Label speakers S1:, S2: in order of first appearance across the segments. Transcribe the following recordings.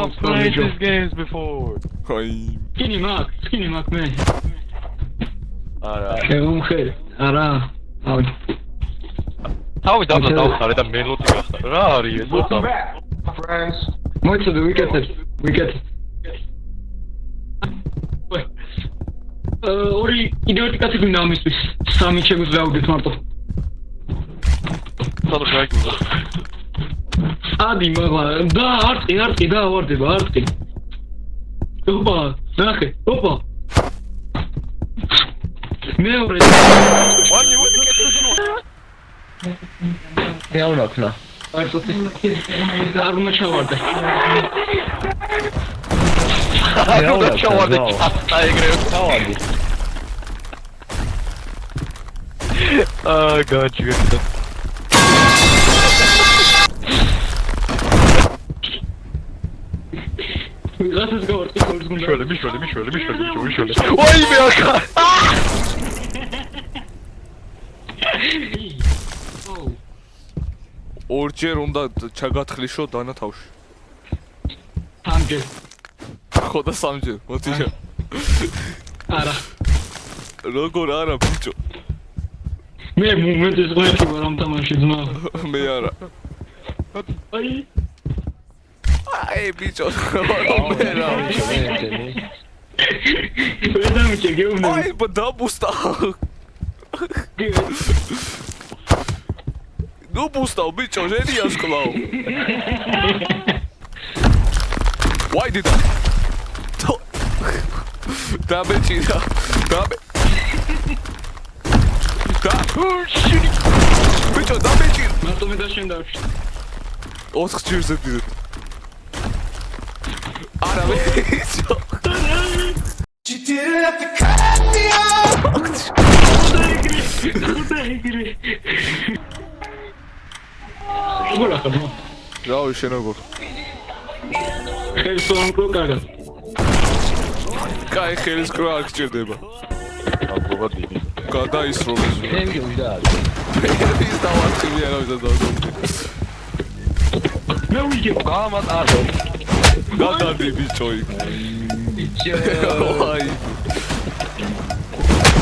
S1: I've played these games before.
S2: Skinny Mac, man.
S1: Alright.
S2: Hey, Ara.
S1: How is that not the melody? Rari, what's up?
S3: Friends.
S2: What's the wicket? ორი იდიოტი კაცი გვინდა ამისთვის. სამი ჩემს გავდეთ მარტო.
S1: სადაც გაიგო.
S2: ადი მაგა და არტი დაავარდება არტი. ოპა, ნახე, ოპა. მეორე.
S1: ვანი კეთილშია.
S3: მე არ ვაქნა.
S2: აი სოთი. არ უნდა ჩავარდე.
S1: Não, ჩავარდე. აიგრე ჩავარდე. God, you got
S2: Let's go.
S1: Мишоли. Ой, бляха!
S4: ორჯერ უნდა ჩაგათხლიშო დანა თავში.
S2: სამჯერ.
S4: ხო და სამჯერ, მოთიშა.
S2: არა.
S4: როგორ არა, ბიჭო?
S2: მე მომენტის ღმერთი ვარ ამ თამაში ძმა.
S4: მე არა. აი ბიჭო, მე რა.
S2: ვედამჭე გეუბნები.
S4: აი ბდაბუსტა. ნუ ბუსტავ ბიჭო, ჟენია სკლავ. Why did I? Damage. Bicho, damage.
S2: მარტო მე დაშენდავში.
S4: 4 ჯერზე დიდ. არა ბიჭო.
S5: You didn't have to cut me off.
S2: როგორ ახლა?
S4: რავი შენ როგორ?
S2: ხელს ვამკრო კარგად.
S4: კაი ხელის კრა არ გჭირდება.
S1: აბობა დიდი.
S4: გადაისროლეს.
S3: მე ვიდა.
S4: ის დავარწმია რა ვიზა.
S2: მე ვიგებ.
S1: გამატარო.
S4: გადადი ბიჭო იქ. აი.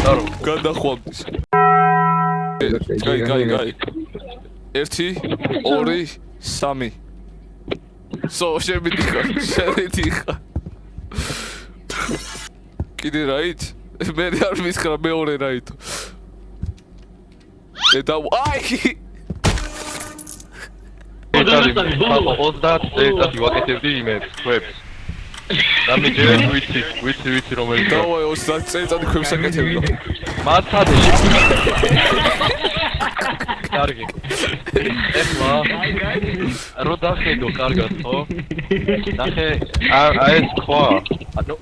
S1: დარო.
S4: გადახვამდის. კაი. 1 2 3 შევიდიხარ. კიდე რაით? მე არ მითხრა მეორე რაითო. და აი!
S1: 30 წელიწადი ვაკეთებდი იმებს, ქვებს. დამიჯერე ვიცი რომელიც.
S4: დავაი 30 წელიწადი ქვებს აკეთებდა.
S1: მაცადე. კარგი. ეხლა რო დახედო კარგად, ხო? ნახე, აი ეს ხო. ანუ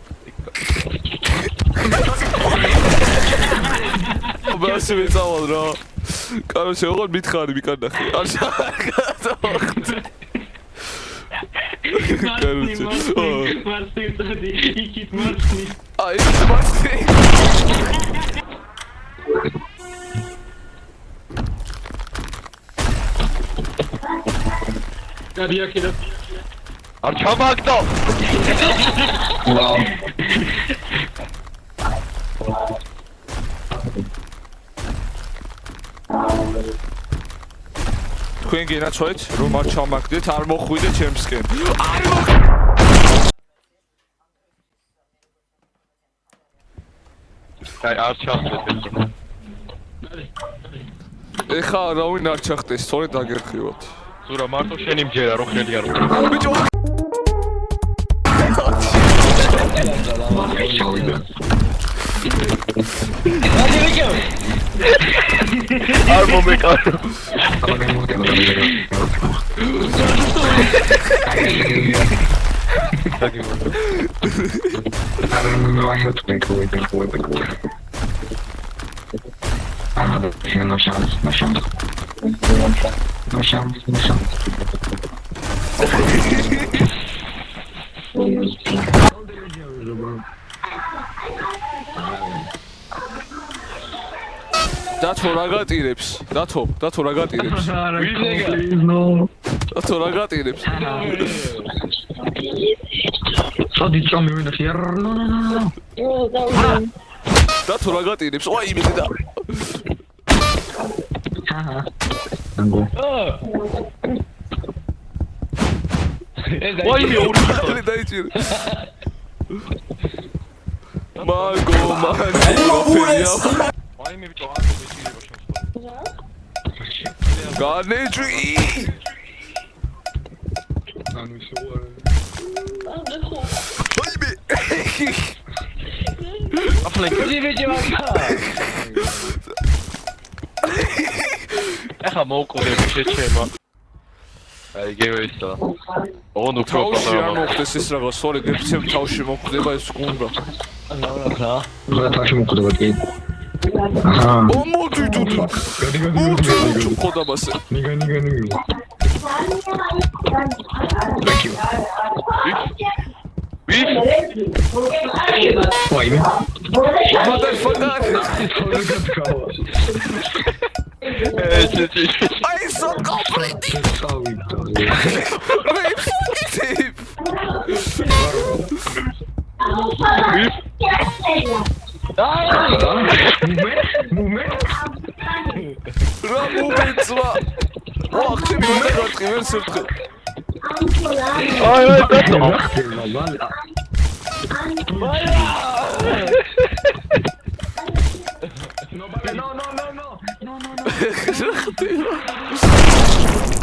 S4: ბასი მეწავალ რა. კაროჩე, ოღონდ მითხარი მიკანახი. არ შეგატოვხდი. კაროჩე.
S2: მარსი, იქით მარსი.
S4: აი, მარსი.
S2: გადიაკიდე.
S1: არ ჩამაგდო.
S3: ვაუ.
S4: თქვენ გენაცვალეთ რომ არ ჩამაგდეთ, არ მოხვიდეთ ჩემსკენ.
S1: აი არ ჩახდეთ ეს.
S4: ეხა რავინ არ ჩახდეს, სწორედ დაგერხივათ.
S1: ზურა მარტო შენი მჯერა რომ ხელი არ უკვე.
S4: ბიჭო
S1: არ მომეკარო.
S3: No chance.
S4: დათო რა გატირებს? დათო რა გატირებს?
S2: No.
S4: დათო რა გატირებს?
S2: სადი წამი ვინახი არ ნო
S4: და თუ რა გატირებს? ой, იმედი და.
S2: აჰა ანგო
S1: ვაი მე ორი
S4: ხალი დაიჭირე. მაგო, მანჯია.
S1: ვაი მე ბიჭო არ მეჭირება შემოსვლა
S4: განეჭვი.
S2: ანუ შევარ
S4: ვაიმე.
S1: ეხა მოვკვდები შეჩემა აი გევეისა ოღონ უფრო
S4: თავში არ
S1: პატარა
S4: მოხდეს ეს რაღაც, სორი, გეცემ თავში მოხდება ეს კუნდა.
S2: რა თაში მოხდება კი აჰა
S4: მოდი დუდი. მოდი ხოდა მასე.
S2: ნიგა ვაი მე
S4: Motherfucker. I so complete. Wait, fucking tip. რა მომეცვა. ვახტი მე გატყივენ სერთხე.
S1: აი ბატო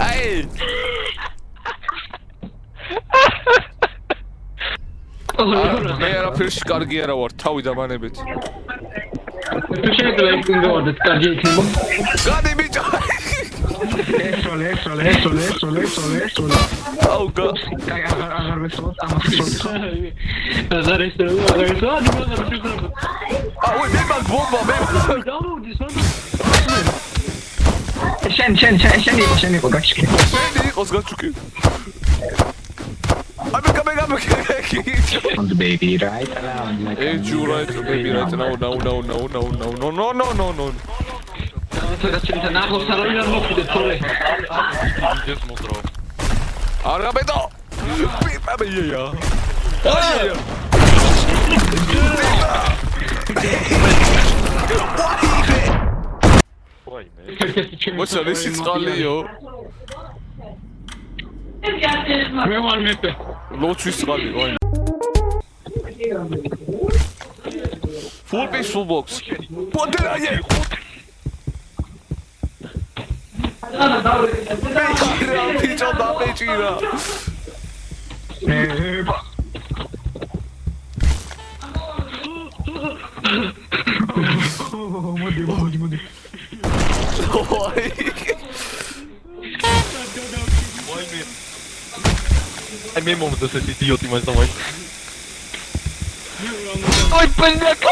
S4: აი მე არაფერში კარგი არა ვარ, თავი დამანებით.
S2: თუ შეიძლება იქნება და კარგი იქნება
S4: გადი ბიჭო.
S2: ესოლე
S4: აუგა.
S2: კაი აღარ ვეცოთ ამას აღარ
S4: აუ მე მაგ ბომბა მე.
S2: შენ იყო გაჩქი
S4: მე იყოს გაჩუკი. I'm coming up again.
S2: on the baby right around like
S4: Hey, you right, baby, right now, no.
S2: ცოტა ნახოს არ არის მოხდე თორე
S1: ის მოდრო
S4: Arabedо. Pipa ya.
S1: ვაი მე
S4: What's this? It's qalio.
S2: მე ვარ მეფე
S4: Lotus qali, ой. Full base, full box. Poderaje. Picho da pechira.
S2: მოდი
S4: Ой.
S1: აი მე მომდოს ეს იდიოტი მას დავაი ой пендако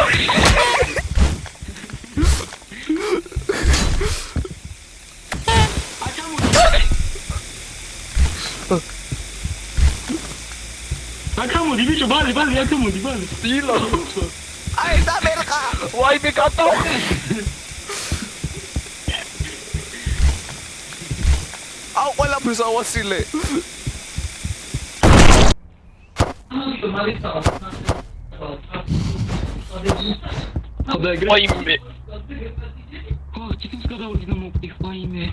S2: აკამოდი ბიჭო ბალი აკამოდი ბალი
S1: სილო
S4: Ai, da merda.
S1: ვაი მე კატო
S4: Au, olha pro seu oscile.
S1: ვაი მე
S2: ჩიქის გადავდი და მოკდი ვაი მე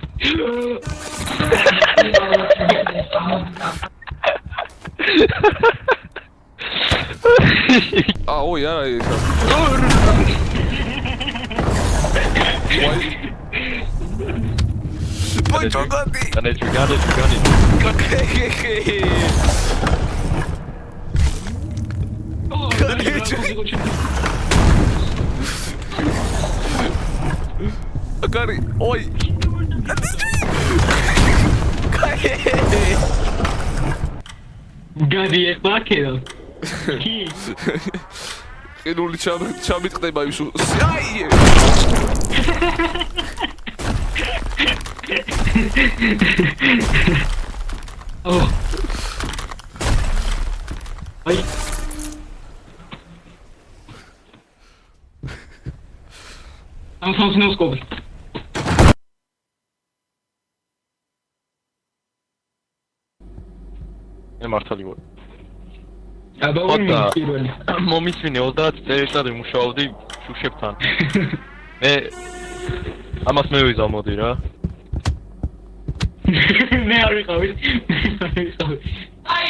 S4: Ah, oi, ai. Poi giocati.
S1: განეჭვი
S4: Cari, oi.
S2: გადი ეხმაკეო კი
S4: ყინული ჩამიტყდება ის. აი!
S2: ო აი ამ სამსნოსკოპი
S1: მე მართალი ვარ
S2: აბა
S1: ხოდა
S2: პირველი.
S1: მომისმინე 30 წელიწადი მუშაობდი შუშებთან. მე ამას მე ვიზამოდი რა.
S2: მე არ ვიყავი.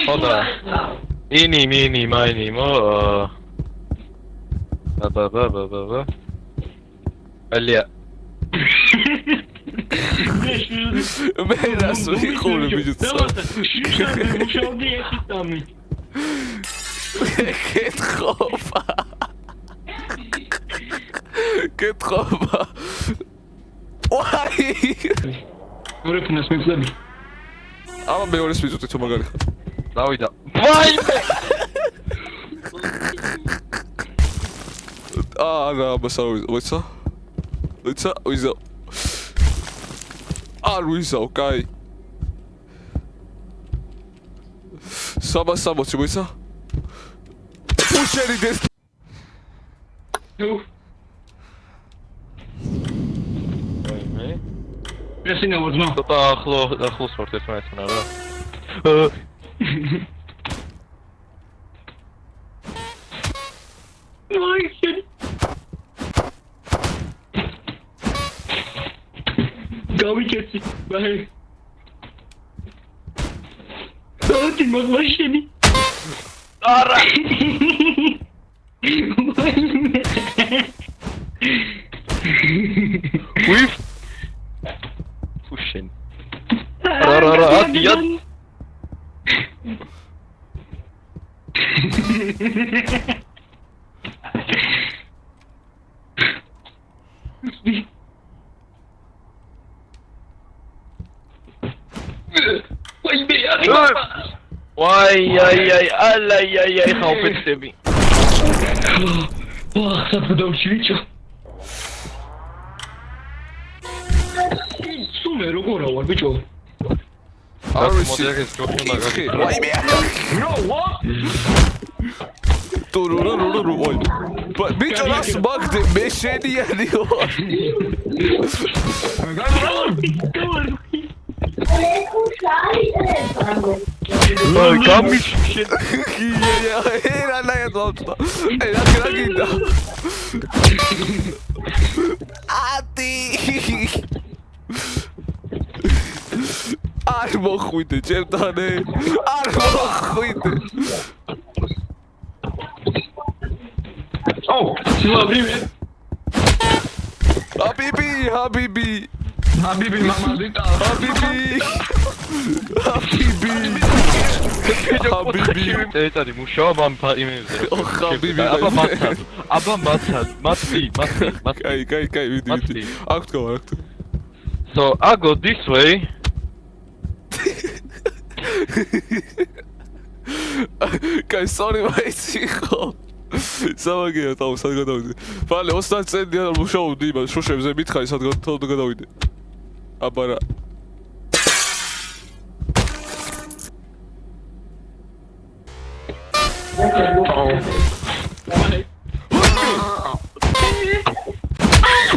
S1: ხოდა ინი მინი მაინი მო ბაბა ალია
S4: მე რას ვიყური ბიჭო
S2: მუშაობდი ერთი წამი.
S4: კეთხობა ვაი
S2: ორი ფინას მიწები.
S4: აბა მეორეს ვიწუთი თუ მაგარი ხარ
S1: დავიდა ვაიმე
S4: არა მასაურის ვიცა ვიზა არ ვიზაო კაი 360 ვიცა უშერი დეს
S2: ნუ
S1: მე
S2: ესინა ვოძმა.
S1: ცოტა ახლოს ვარ ერთმანეთთან რა
S2: ვაი შენ გავიქეცი ვაი საათი მაგმაშენი
S1: არა ვიფ ფუშენ რა ატია ვაი აი ხაუფეთები
S2: ვახ საფუდავში ვიჭო სუმე როგორ ვარ ბიჭო
S4: არ ვიცი
S1: მოდიაგეს ჯოქი მაგარი
S4: ვაიმე
S2: ნო ვა
S4: ტურურურურუ ვაი ბიჭო რას მაგდე მე შენიანი ვარ
S1: გამიშენ
S4: რა ნაიადავდა რა გინდა ატი არ მოხვიდე ჩემთანე არ მოხვიდე
S2: ო სულა პრივეტ
S4: ჰაბიბი
S2: მამა დიტა
S4: ჰაბიბი
S1: ეცადი მუშაობა ამ იმენზე
S4: ო ჰაბიბი
S1: აბა მათი
S4: კაი ვიდი აქ თქვა
S1: so I go this way
S4: კაი sorry მაიცი ხო სამაგია თავ სად გადავიდე ფალე 30 წელია მუშაობდი იმას შუშებზე მითხარი სად გადავიდე აბა რა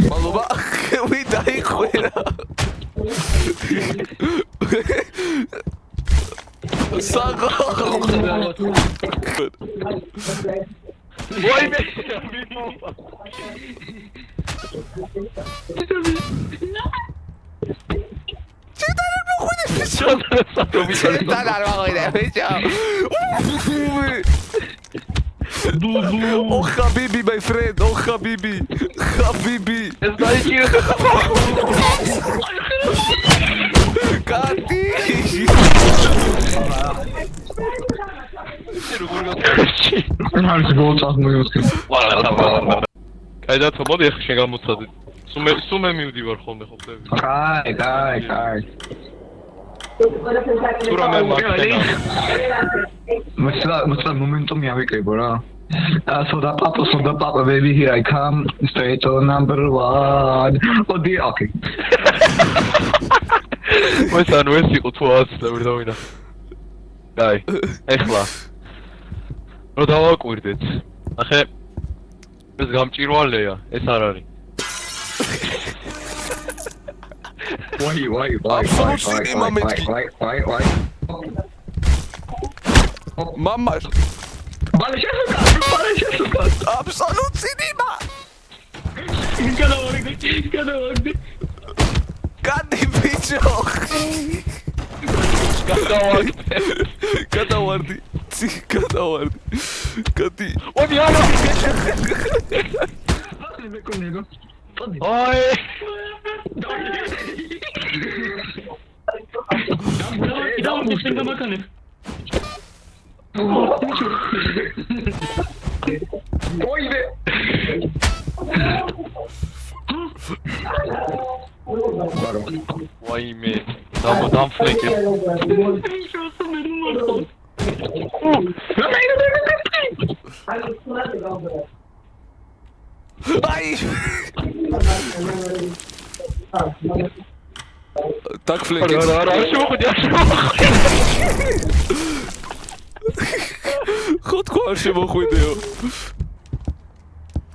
S4: მალობა ვიდაიხვერა საგო
S1: ვაიმე
S4: Oh Habibi, my friend, oh Habibi, Kati.
S2: არის გოლწად მოიოსკი
S1: კაი და თომოდი ახლა შენ გამოცადე სუმე მივდივარ ხოლმე ხო ხდები
S3: კაი
S1: თუ რამე მაგენა
S3: მოცლა მომენტუმი ავიკრიბო რა soda papa baby here I come straight to number 1 oh dear okay
S1: ვესან ვეს იყო თუ აცდები დავინა კაი ეხლა რო დავაკვირდეთ ახე ეს გამჭირვალეა ეს არ არის
S3: why
S4: Mama
S3: Vale, შეასრულა.
S4: Absolut cinema!
S2: გადავაგდე.
S4: Gadi bicho! გადავარდი. Gadi.
S1: Odi არა.
S3: მე კონეგო.
S1: Ой!
S2: დამბუსტინგ გამაკანე.
S3: ოიდე.
S1: ვაიმე. დამფლეკე.
S4: Ai! Tak fleki.
S1: არა, შევხვდი.
S4: ხო თქვა არ შემოხვიდეო.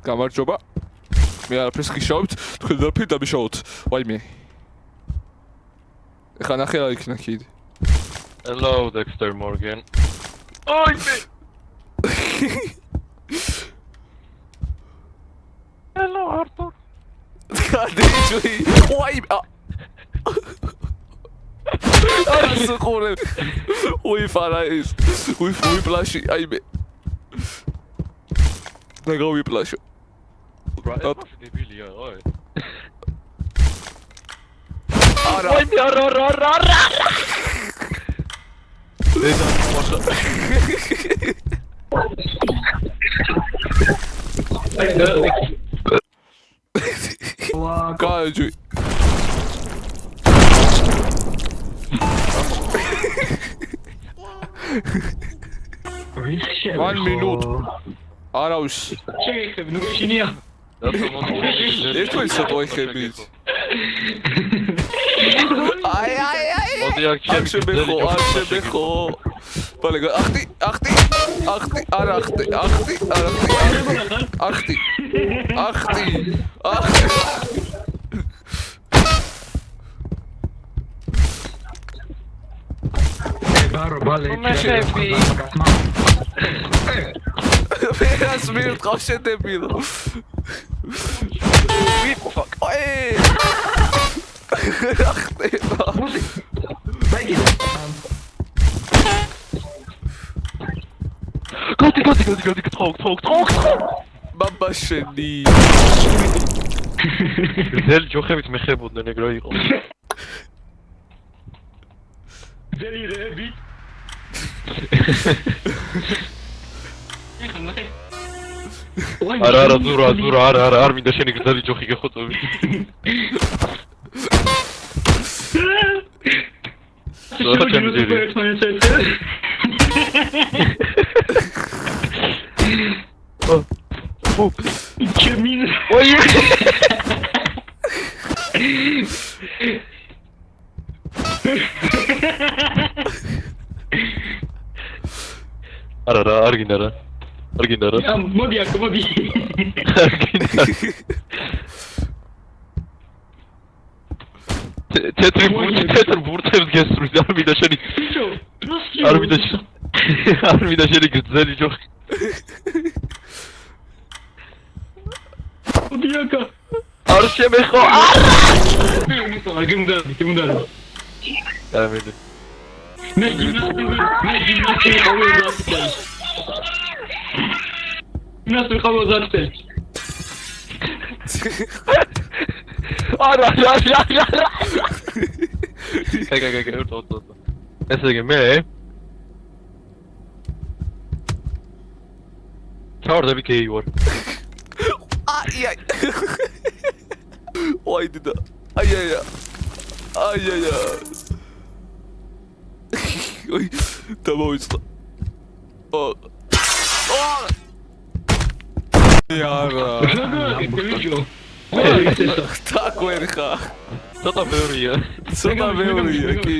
S4: გამარჯობა. მე არაფერს ხიშავთ, თქვენ დაფი დამიშავოთ. ვაიმე. ეხლა ნახე რა იქნა კიდე.
S1: Hello, Dexter Morgan. Oime! Hello, Arthur.
S4: Gadi, ვაიმე. Arsu ყურე. უი ფარაის. უი პლაში, აიმე. დაგავი პლაშო.
S1: დებილია, ой.
S4: არა.
S1: არა. დედა მოხდა.
S4: გაიჯი. One minute. არავის.
S2: შეგეხები, ნუ გეშინია.
S4: ერთვაი სატოიხებით. აი.
S1: მოდი აქ
S4: შებეხო. ბალე, ახტი. არა ახტი.
S3: ბარო ბალე.
S1: მეხები.
S4: ვერას მივყავ შედებილო.
S1: Fuck.
S4: აი. ახტება.
S1: Გადი, თხოქ.
S4: ბაბა შენი.
S1: ძელი ჯოხებით მეხებოდნენ ეგრე იყო.
S2: ძელი რეები. ეხლა ნახე.
S1: არა, ზურა, არ მინდა შენი გრძელი ჯოხი გეხოწები.
S2: ჩემინ.
S1: ოი. არა, არ გინდა რა.
S2: მოდი აქ, მოდი.
S1: თეთრ ბურთებს გესწრის, არ მინდა შენი. არ მინდა შენი გრძელი ჯოხი.
S2: მოდი აქ.
S1: არ შემეხო.
S2: გიმუნდა.
S1: ამინე.
S2: მე გიმნასტიკი ყავი. Нас выховал за цель.
S1: არა. კაი, უტო. ესე იგი მე ჩავარდები გეი ვარ.
S4: აი. ვაი დედა. აი. ოი, დამოვიწყო. Яра. Так ვერხა.
S1: ცოტა ბევრია.
S4: კი.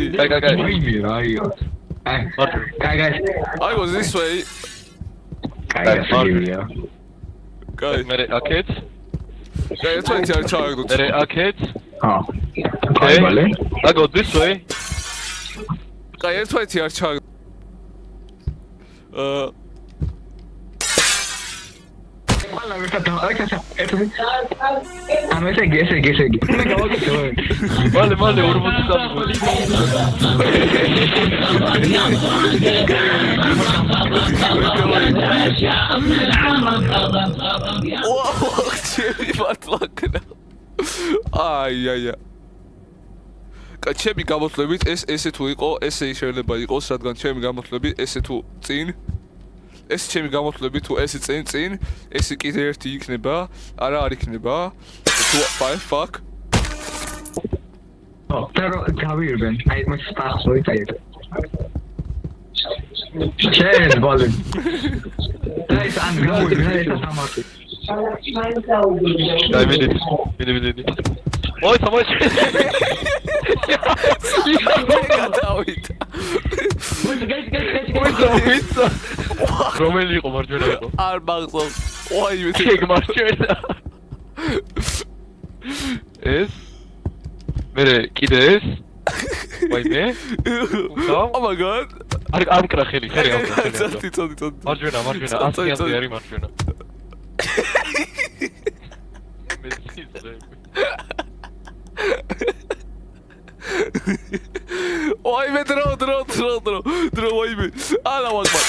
S1: კაი.
S3: Guys.
S4: I go this way.
S1: კაი, მე აკეთ.
S4: კაი, ეს არ ჩააგდო.
S1: მე აკეთ.
S3: Okay. Vale.
S1: I go this way.
S4: კაი, ეს არ ჩააგდო.
S3: ესე იგი.
S1: მალე 43
S4: ვაუ, ჩემი მართლაკნა. აი. კა ჩემი გამოთვლებით ესე თუ იყო, ესე შეიძლება იყოს, რადგან ჩემი გამოთვლები ესე თუ წინ ეს ჩემი გამოთვლები თუ ესე წინ ესე კიდე ერთი იქნება, არა არ იქნება. თუ fuck.
S3: Pero გავირბენ, აი მას სტახსოი წაიღე. ჩეს ბოლი. დაი სამ გავირბენ ეს სამართი.
S1: Dai, vedi. Oi, stai
S4: გადავიდა.
S1: Guys. რომელი იყო მარჯვენა იყო?
S4: არ მაღწევს. ვაიმე,
S1: ეგ მარჯვენა. ეს მერე კიდე ეს? ვაიმე?
S4: Oh my god.
S1: არ მკრა ხელი, ხელი ამ ხელი.
S4: წოდი.
S1: მარჯვენა, 100 არის მარჯვენა.
S4: ვაიმე, დრო, ვაიმე. ალა ვაგმა.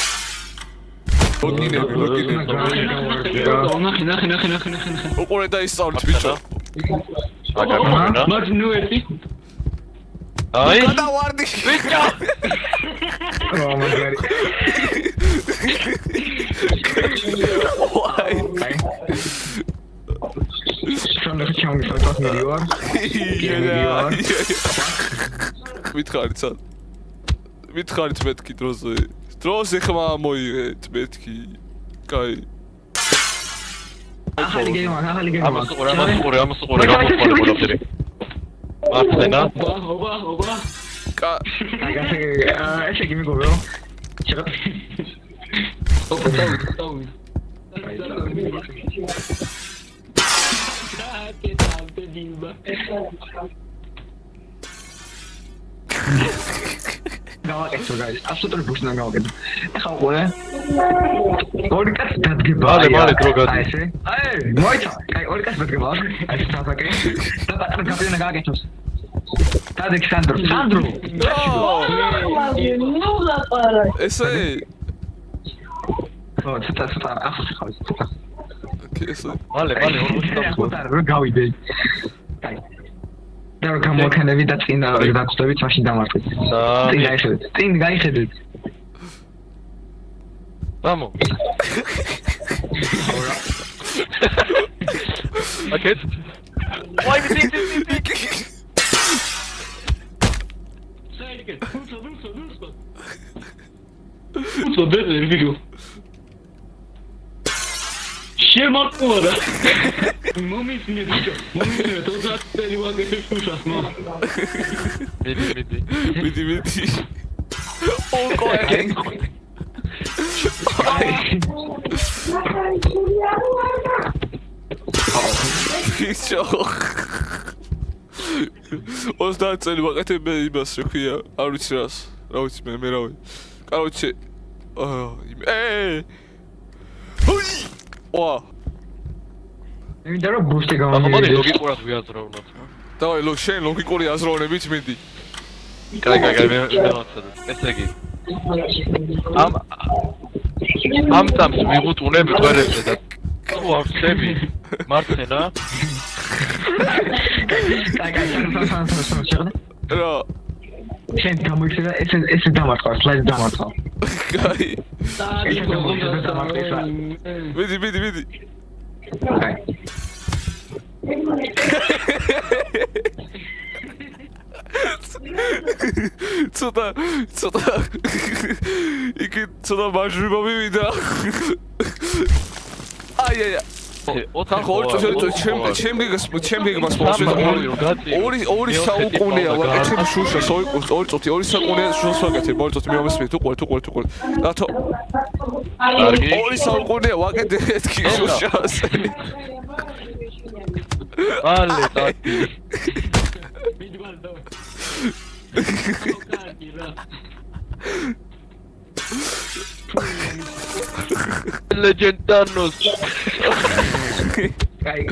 S4: ლოგინები.
S2: ნახე.
S4: უყურე დაისწავლეთ ბიჭო.
S1: აგარნა.
S2: მათ ნუ ერთი.
S1: აი.
S4: გადავარდი. ბიჭო.
S3: Oh my god.
S4: ვაი.
S3: Schon ჩემი ფოტოს მიდივარ.
S4: მითხარით მეთქი დროზე. დროზე ხმა მოიღეთ მეთქი. კაი.
S3: ახალი გეიმა.
S1: ამას უყურე ყველაფერი. მართლენა?
S2: ობა.
S4: კა.
S3: ესე იგი მიგობრო.
S2: Stop.
S3: გავაკეთო guys, აბსოლუტურად ბუშნა გავაკეთო. ეხლა უყურე. ორი კაცი დადგება.
S1: მალე დრო გადი.
S3: აი ესე. აი, მოიცა. აი ორი კაცი დადგება. აი ეს თაფაკი. და პატრონ გაბინა გააკეთოს. ალექსანდრო.
S4: ესე.
S3: ცოტა ახლა ხავს.
S4: ესე.
S1: მალე 40
S3: რა გავიდე. აი. და რა გამოვქენები და წინ დაგხვდებით მაშინ დამარხეთ. წინ გაიხედეთ.
S1: Vamo. Paket.
S4: ვაი მე
S2: Video. შემოყურა. მომისმე ბიჭო. თორსა წელი ვაგებ შუშას მა.
S1: მიდი.
S4: ოკეი. ბიჭო. ოსდა წელი ვაკეთებ მე იმას რა ქვია. არ ვიცი რას. რა ვიცი მე რა ვიცი. Короче, ვა.
S3: იმით რომ ბუშტი
S1: Ამოდი
S3: გამომიდი.
S1: ლოგიკურად ვიაზროვნოთ.
S4: დავაი შენ ლოგიკური აზროვნებით მინდი.
S1: კაი, მე დავაცადე. ესე იგი. ამ წამს მივუთ უნებ გვერებზე და თუ ავსები მარცხენა.
S4: რა.
S3: შენ გამოიხსნა ესე დამარხვა, სლაიდ დამარხვა.
S4: კაი.
S3: ესე გამოიხსნა დამარხვა.
S4: მიდი.
S3: კაი.
S4: ცოტა იქ ცოტა მაჟრი მომივიდა. აი. ჩემი გასპონსორი ორი საუკუნეა ვაკეთებ შუშას ორი საუკუნეა შუშას ვაკეთებ ორი წუთი მიომესმით უყურე რატო ორი საუკუნეა ვაკეთებ ეთქი შუშას
S1: მალე ტატი. Legendanos.
S3: კაი.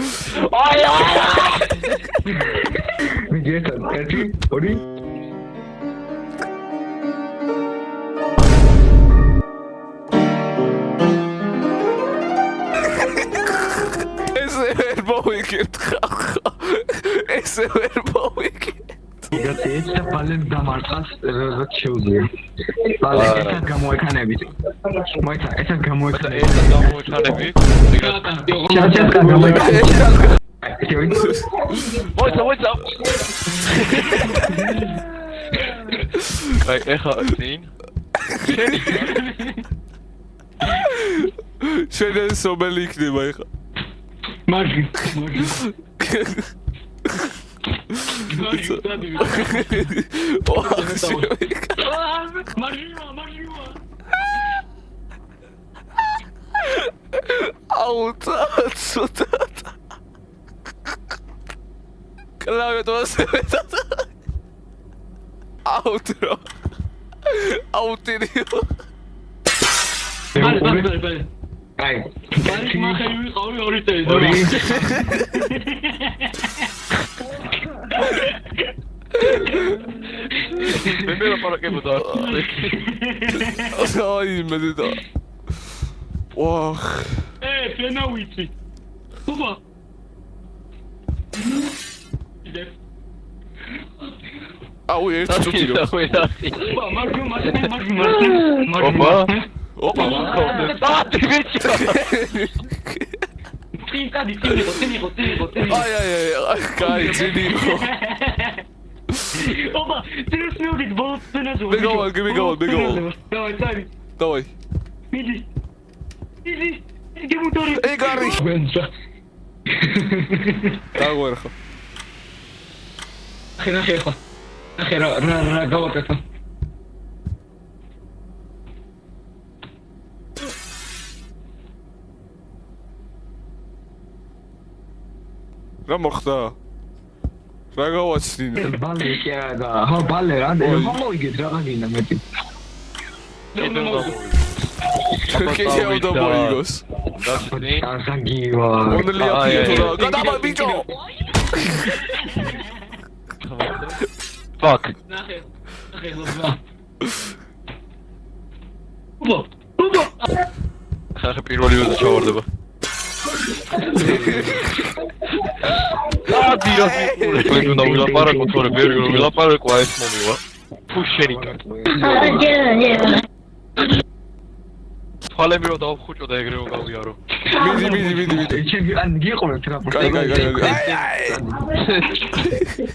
S3: მიდი ერთი, ორი.
S4: ესე ვერ მოვიგებთ ხალხო. ესე ვერ მოვიგებთ.
S3: იგაცეთ და ბალენ დამარცხას რაც შეუძლია. ბალენ ერთად გამოექანებით. მოიცა, ერთად გამოექანებით.
S1: ეს გამოჩანები.
S3: ერთად გამოექანებით.
S1: მოიცა. აი, ეხა წინ.
S4: შენ ეს ომელი იქნება ეხა.
S2: მარჯი.
S3: კაი.
S2: მახელი ვიყავი 2 წელი.
S1: მე ლაპარაკებოდა.
S4: აი იმედი და ვახ
S2: ფენა ვიცი. უბა.
S4: აუ ერთ წუთიო.
S2: უბა, მარჯი.
S1: ოპა, დადი ვიცი.
S2: ტინი.
S4: აი, კაი, ძინიხო.
S2: ოპა, წერს მიუგით ბოლოს ფენაზე.
S4: მეგავალ. დავай.
S2: მიდი. გემუტორი.
S4: ეგარი.
S2: ვენცა.
S4: დაგვერხო.
S2: ნახე რა გავაკეთო.
S4: რა მოხდა? რა გავაცდინე?
S3: ბალე კი არა და ხო ბალე რა მოვიგეთ რაღა გინდა მეტი.
S4: კიდე უნდა მოიგოს.
S3: ასაგივა.
S4: მონელია ფიეთურა. გადავა ბიჭო.
S1: Fuck.
S2: ნახე ლობა.
S1: ხახა პირველი ვეზე ჩავარდება. დიო. მე უნდა ვილაპარაკო, თორე ვერ ვილაპარაკო, ეს მომივა. ფუშერი. თვალები რომ დავხუჭო და ეგრევე გავიარო.
S4: მიდი.
S3: ჩემი ან გიყურეთ რა.
S4: კაი.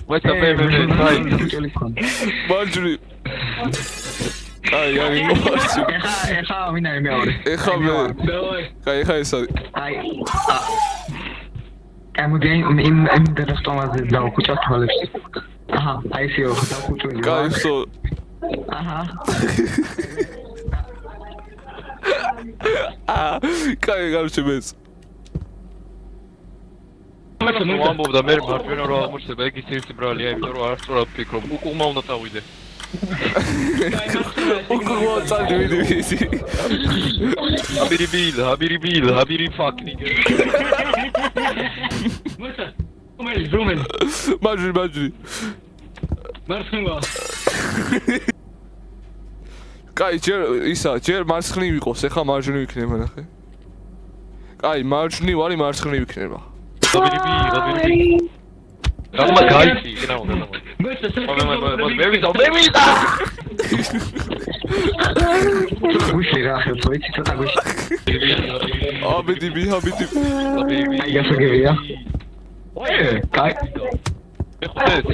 S1: მოიცა მე.
S4: მარჯვნივ. კაი, მარჯვნივ.
S3: ეხა ვინა მეორე.
S4: ეხა მე.
S2: დავაი.
S4: კაი, ეხა ეს არის.
S3: აი. იმ დერესტომაზე დავხუჭა თვალებს. აჰა, აი ისე დავხუჭული.
S4: კაი, სო.
S3: აჰა.
S4: კაი, გამჩემეს.
S1: ვამბობდა მე მარჯვენა რო აღმოჩნდება ეგ ის ერთი ბრალია, იმიტომ რომ არ სწორად ვფიქრობ. უკუღმა უნდა წავიდე.
S4: უკუღმა წავიდე.
S1: აბირი fuck nigga.
S2: მოიცა. რომელი?
S4: მარჯვნივ.
S2: მარცხნივ.
S4: კაი, ჯერ მარცხნივ იყოს, ეხა მარჯვნივ იქნება, ნახე. კაი, მარჯვნივ არის, მარცხნივ იქნება.
S1: აბირი. Rama gaisi, genau. მე ვიზა.
S3: გუში რა ხე, თოიცი ცოტა გუში.
S4: აბიდი.
S3: აი გასაგებია. კაი.
S1: ეხოდეს.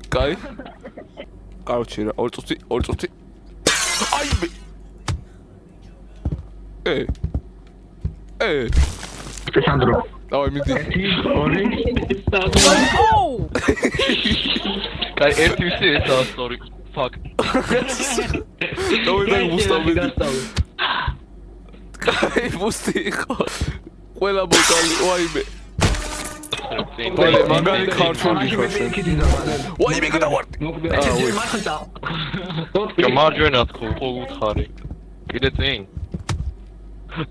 S4: კაი. კაროჩი რა, 2 წუთი. აი მე.
S3: სანდრო.
S4: დავай მიდი.
S3: 1 2
S1: კაი, ერთი ვიცი ესა story. Fuck.
S4: დავай მუსტავდი. კაი, მუსტი იყო. ყველა ბოკალი, ვაიმე. ბალე მაგარი ქართული ხარ. ვაი მე გადავარდი.
S2: მოკლედ მართლა
S1: მარჯვენა თქო, უთხარი. კიდე წინ.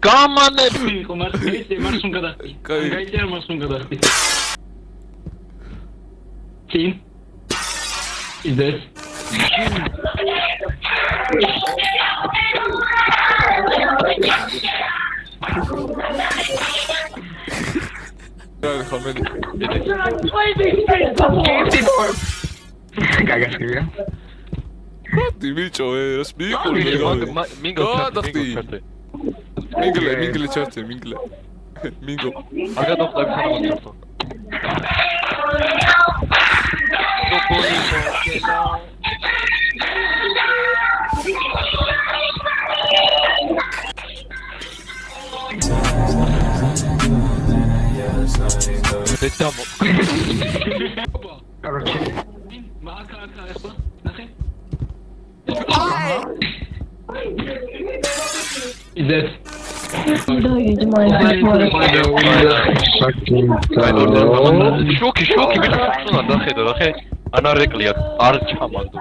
S1: გამანები.
S2: ხო მართლა მარსუნ გადახდი გაიწერა მარსუნ გადახდი წინ იდეს
S4: რა ხომ
S3: გაგასკრია.
S4: დიმიჭო ეს მიყოლი
S1: მინგო
S4: მინგლე ჩარტე მინგლე მინგო
S1: აგა დოხტები სანამ ბეტამო
S3: კაროჩე.
S2: მაკა ახლა ნახე იდეს
S1: შოკი ბიჭო დახედა ნახე ანარეკლია არ ჩამანდო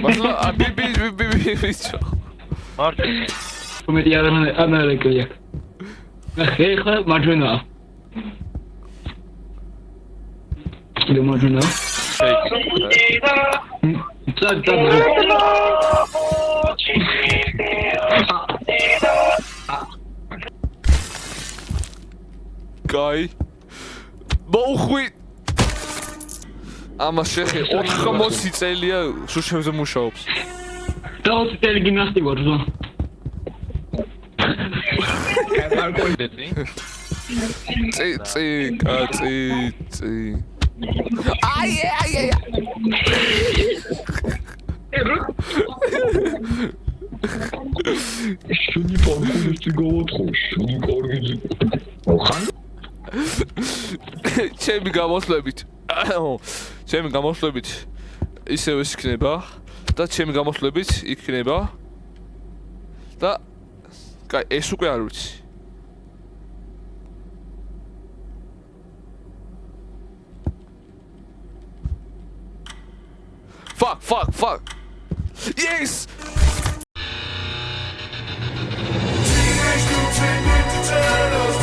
S4: მასლა ბიბიჩო
S1: მარჯვენა
S2: კომედი ანარეკლია ნახე ახლა მარჯვენა კიდე მარჯვენა წად
S4: კაი მოუხვი ამას შეხე 80 წელია შუშემზე მუშაობს
S2: და 20 წელი გიმნასტი ვარ ზო წი აი
S3: შენი პარკულის გავათხო, შენი კარგი. ოხან?
S4: ჩემი გამოსვლებით ისევ ეს იქნება და ჩემი გამოსვლებით იქნება და კაი ეს უკვე არ ვიცი fuck yes
S5: Teenage Mutant Ninja Turtles.